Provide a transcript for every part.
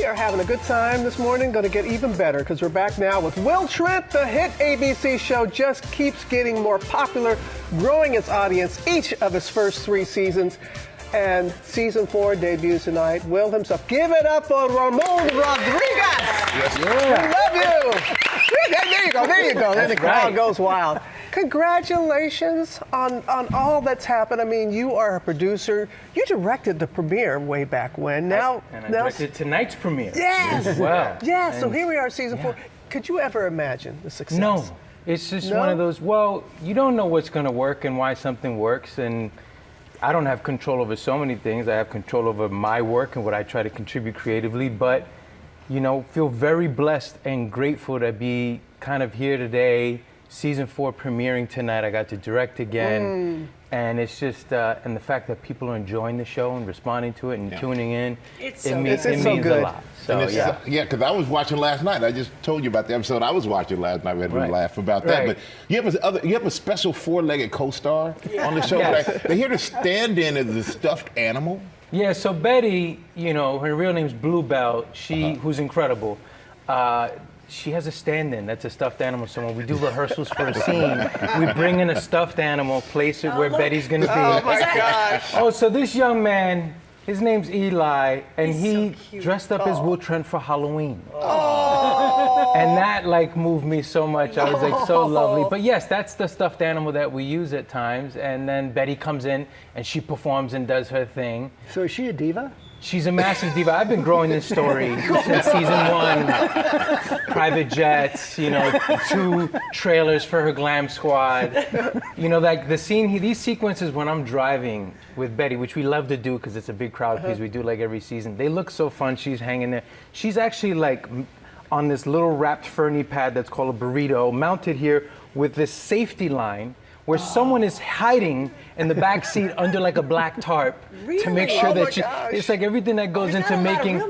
are having a good time this morning. Going to get even better because we're back now with Will Trent. The hit ABC show just keeps getting more popular, growing its audience each of its first 3 seasons. And season 4 debuts tonight. Will himself. Give it up for Ramón Rodríguez. Yes, we love you. There you go. There you go. Then the crowd goes wild. Congratulations on all that's happened. I mean, you are a producer. You directed the premiere way back when. I directed tonight's premiere. Yes. As well. Yeah, so here we are, season 4. Could you ever imagine the success? No. It's just one of those, well, you don't know what's going to work and why something works. And I don't have control over so many things. I have control over my work and what I try to contribute creatively. But, you know, feel very blessed and grateful to be kind of here today. Season 4 premiering tonight. I got to direct again. And it's just, and the fact that people are enjoying the show and responding to it and tuning in, it means a lot. So, yeah, because I was watching last night. I just told you about the episode I was watching last night. We had to laugh about that. But you have a special 4-legged co-star on the show. Yes. They hear the stand-in as a stuffed animal. Yeah, so Betty, you know, her real name's Bluebell. Who's incredible. She has a stand-in that's a stuffed animal. So when we do rehearsals for a scene, we bring in a stuffed animal, place it where Betty's gonna be. Oh my gosh! Oh, so this young man, his name's Eli, and he dressed up as Will Trent for Halloween. Oh. And that like moved me so much. I was like, so lovely. But yes, that's the stuffed animal that we use at times. And then Betty comes in and she performs and does her thing. So is she a diva? She's a massive diva. I've been growing this story since season 1. Private jets, you know, 2 trailers for her glam squad. You know, like the scene, these sequences when I'm driving with Betty, which we love to do because it's a big crowd piece. We do like every season. They look so fun. She's hanging there. She's actually like on this little wrapped Fernie pad that's called a burrito, mounted here with this safety line where someone is hiding in the back seat under like a black tarp to make sure that it's like everything that goes into making.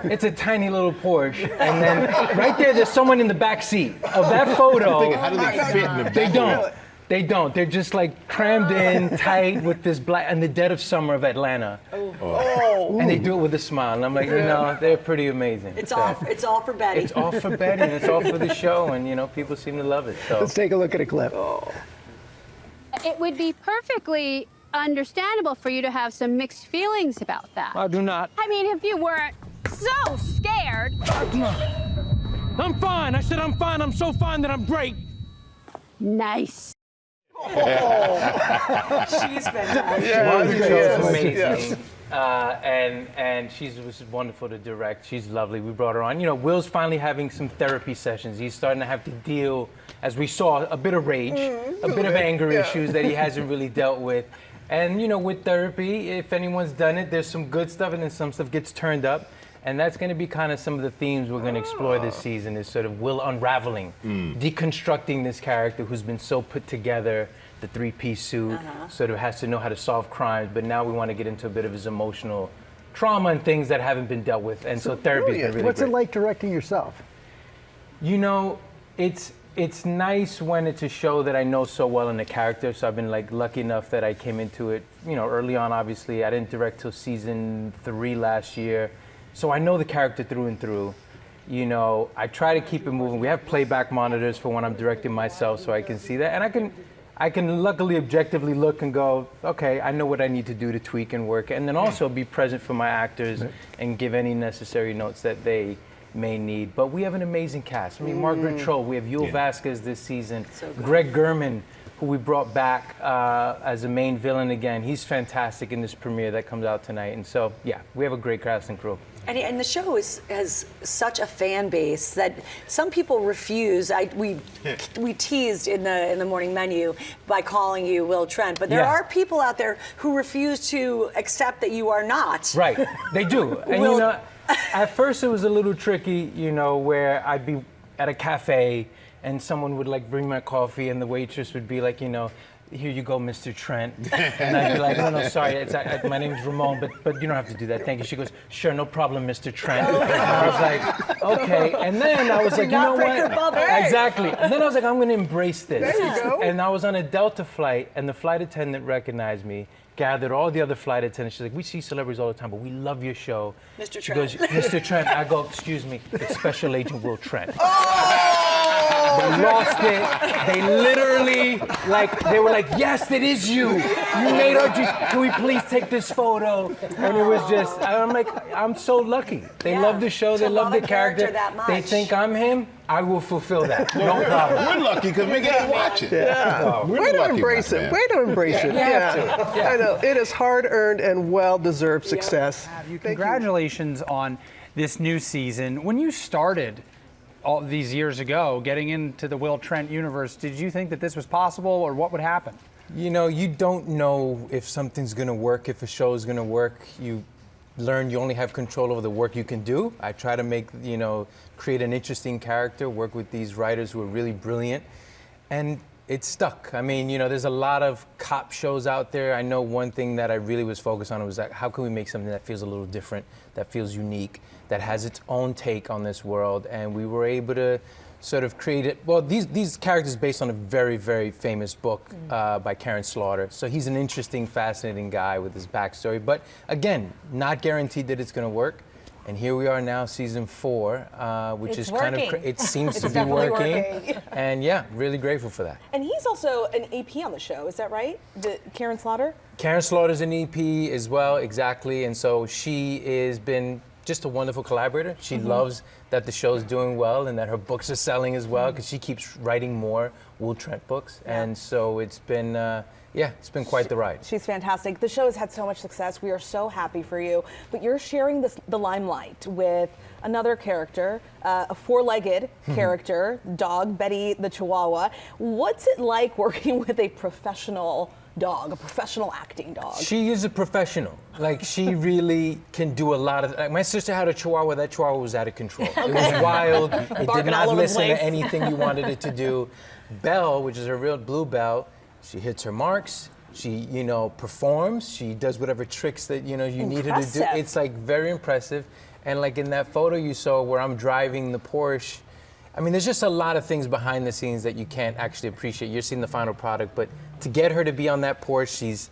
It's a tiny little Porsche, and then right there's someone in the back seat of that photo. How do they fit in the back? They don't. They're just like crammed in tight with this black in the dead of summer of Atlanta. And they do it with a smile, and I'm like, you know, they're pretty amazing. It's all for Betty. It's all for Betty, and it's all for the show, and you know, people seem to love it. So let's take a look at a clip. It would be perfectly understandable for you to have some mixed feelings about that. I do not. I mean, if you weren't so scared. I'm fine. I said I'm fine. I'm so fine that I'm great. Nice. She's fantastic. She's amazing. And was wonderful to direct. She's lovely. We brought her on. You know, Will's finally having some therapy sessions. He's starting to have to deal, as we saw, a bit of rage, a bit of anger issues that he hasn't really dealt with. And, you know, with therapy, if anyone's done it, there's some good stuff and then some stuff gets turned up. And that's going to be kind of some of the themes we're going to explore this season is sort of Will unraveling, deconstructing this character who's been so put together, the 3-piece suit, sort of has to know how to solve crimes, but now we want to get into a bit of his emotional trauma and things that haven't been dealt with. And so therapy's been really What's great. it like directing yourself? You know, it's nice when it's a show that I know so well in the character, so I've been like lucky enough that I came into it, you know, early on, obviously. I didn't direct till season 3 last year. So I know the character through and through. You know, I try to keep it moving. We have playback monitors for when I'm directing myself so I can see that. And I can luckily objectively look and go, okay, I know what I need to do to tweak and work. And then also be present for my actors and give any necessary notes that they may need. But we have an amazing cast. I mean, Margaret Troll, we have Yul Vasquez this season. So Greg German, who we brought back as a main villain again. He's fantastic in this premiere that comes out tonight. And so, yeah, we have a great cast and crew. And the show has such a fan base that some people refuse. We teased in the morning menu by calling you Will Trent, but there are people out there who refuse to accept that you are not. Right, they do. And you know, at first it was a little tricky, you know, where I'd be at a cafe and someone would like bring my coffee and the waitress would be like, you know, here you go, Mr. Trent. And I'd be like, no, sorry, my name's Ramon, but you don't have to do that. Thank you. She goes, sure, no problem, Mr. Trent. And I was like, okay. And then I was like, you know what? Exactly. And then I was like, I'm going to embrace this. There you go. And I was on a Delta flight, and the flight attendant recognized me, gathered all the other flight attendants. She's like, we see celebrities all the time, but we love your show. Mr. She Trent. goes, Mr. Trent. I go, excuse me, it's Special Agent Will Trent. They lost it. They literally, they were like, yes, it is you. You made our dream. Can we please take this photo? And it was just, I'm like, I'm so lucky. They love the show. They love the character. That much. They think I'm him. I will fulfill that. No problem. We're lucky because we get to watch it. Yeah. We're Way to lucky, embrace my it. man. Way to embrace it. Yeah. I know. It is hard-earned and well-deserved success. Congratulations on this new season. When you started all these years ago, getting into the Will Trent universe, did you think that this was possible, or what would happen? You know, you don't know if something's going to work, if a show is going to work. You learn you only have control over the work you can do. I try to make, create an interesting character, work with these writers who are really brilliant, and it stuck. I mean, there's a lot of cop shows out there. I know one thing that I really was focused on was how can we make something that feels a little different, that feels unique, that has its own take on this world, and we were able to sort of create it. Well, these characters based on a very, very famous book by Karen Slaughter. So he's an interesting, fascinating guy with his backstory. But again, not guaranteed that it's going to work. And here we are now, season 4, which is kind of, it seems to be working. And yeah, really grateful for that. And he's also an EP on the show, is that right? Karen Slaughter? Karen Slaughter's an EP as well, exactly. And so she has been just a wonderful collaborator. She loves that the show's doing well and that her books are selling as well, because she keeps writing more Will Trent books. And so it's been, it's been quite the ride. She's fantastic. The show has had so much success. We are so happy for you. But you're sharing the limelight with another character, a four-legged character, dog, Betty the Chihuahua. What's it like working with a professional dog, a professional acting dog? She is a professional. She really can do a lot of. My sister had a Chihuahua. That Chihuahua was out of control. It was wild. It did not listen to anything you wanted it to do. Belle, which is her real Bluebell, she hits her marks. She, performs. She does whatever tricks that you need her to do. It's very impressive. And in that photo you saw where I'm driving the Porsche. I mean, there's just a lot of things behind the scenes that you can't actually appreciate. You're seeing the final product, but to get her to be on that Porsche, she's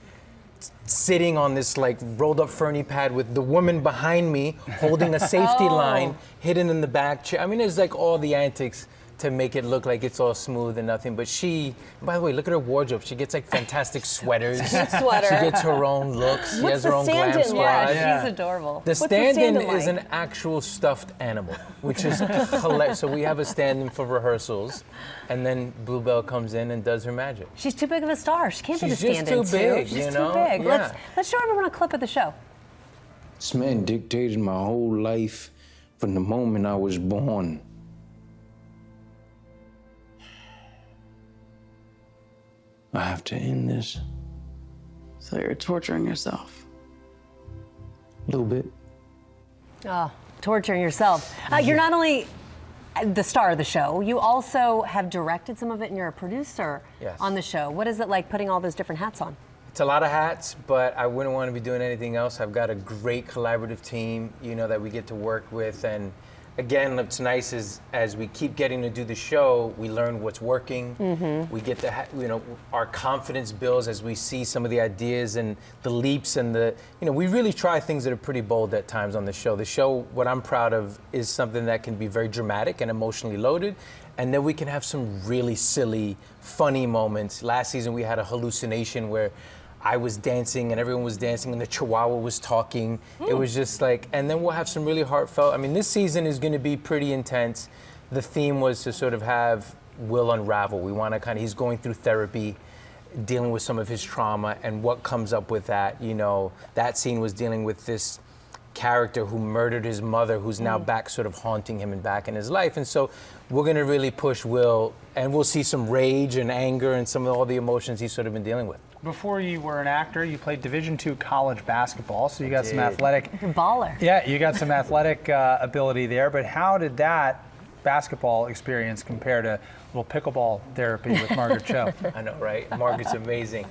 sitting on this rolled up Fernie pad with the woman behind me holding a safety line hidden in the back chair. I mean, there's all the antics to make it look like it's all smooth and nothing. But she, by the way, look at her wardrobe. She gets fantastic sweaters. Sweater. She gets her own looks. She has her own glam squad. Yeah, she's adorable. The stand-in is an actual stuffed animal, which is hilarious. So we have a stand-in for rehearsals, and then Bluebell comes in and does her magic. She's too big of a star. She can't be the She's stand-in just too big, She's you know? too big. Yeah. Let's show everyone a clip of the show. This man dictated my whole life from the moment I was born. I have to end this. So you're torturing yourself? A little bit. Oh, torturing yourself. You're not only the star of the show, you also have directed some of it and you're a producer on the show. What is it like putting all those different hats on? It's a lot of hats, but I wouldn't want to be doing anything else. I've got a great collaborative team, that we get to work with. And again, what's nice is as we keep getting to do the show, we learn what's working. We get to, our confidence builds as we see some of the ideas and the leaps and we really try things that are pretty bold at times on the show. The show, what I'm proud of, is something that can be very dramatic and emotionally loaded. And then we can have some really silly, funny moments. Last season, we had a hallucination where I was dancing and everyone was dancing and the Chihuahua was talking. It was just and then we'll have some really heartfelt, this season is gonna be pretty intense. The theme was to sort of have Will unravel. We wanna he's going through therapy, dealing with some of his trauma and what comes up with that. That scene was dealing with this character who murdered his mother, who's now back sort of haunting him and back in his life. And so we're gonna really push Will, and we'll see some rage and anger and some of all the emotions he's sort of been dealing with. Before you were an actor, you played Division II college basketball, so you got some athletic. You're a baller. Yeah, you got some athletic ability there, but how did that basketball experience compare to a little pickleball therapy with Margaret Cho? I know, right? Margaret's amazing.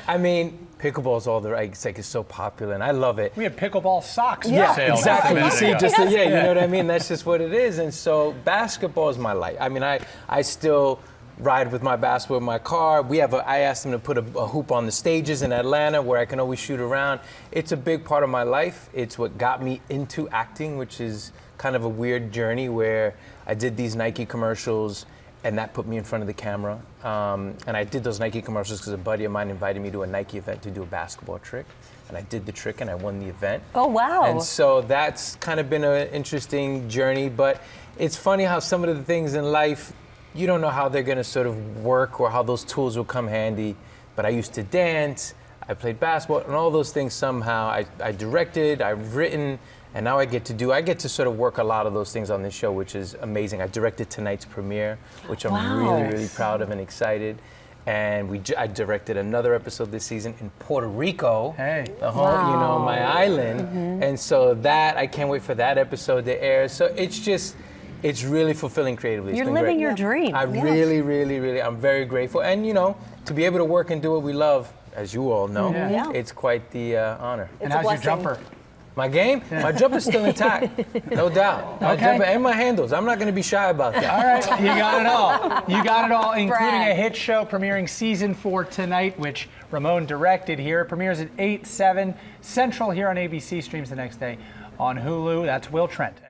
I mean, pickleball's all the right. It's so popular, and I love it. We had pickleball socks yeah, for sale. Exactly. You see, you know what I mean? That's just what it is. And so basketball is my life. I mean, I still ride with my basketball in my car. I asked them to put a hoop on the stages in Atlanta where I can always shoot around. It's a big part of my life. It's what got me into acting, which is kind of a weird journey where I did these Nike commercials and that put me in front of the camera. And I did those Nike commercials because a buddy of mine invited me to a Nike event to do a basketball trick. And I did the trick and I won the event. Oh, wow. And so that's kind of been an interesting journey. But it's funny how some of the things in life, you don't know how they're going to sort of work or how those tools will come handy. But I used to dance, I played basketball, and all those things somehow I directed, I've written, and now I get to sort of work a lot of those things on this show, which is amazing. I directed tonight's premiere, which I'm really, really proud of and excited. And I directed another episode this season in Puerto Rico, the home, you know, my island. And so I can't wait for that episode to air. So it's really fulfilling creatively. You're living your dream. I really, really, really, I'm very grateful. And, you know, to be able to work and do what we love, as you all know, it's quite the honor. And how's your jumper? My game? My jumper's still intact, no doubt. My jumper and my handles. I'm not going to be shy about that. All right, you got it all. You got it all, including a hit show premiering season 4 tonight, which Ramón directed here. It premieres at 8/7 Central here on ABC, streams the next day on Hulu. That's Will Trent.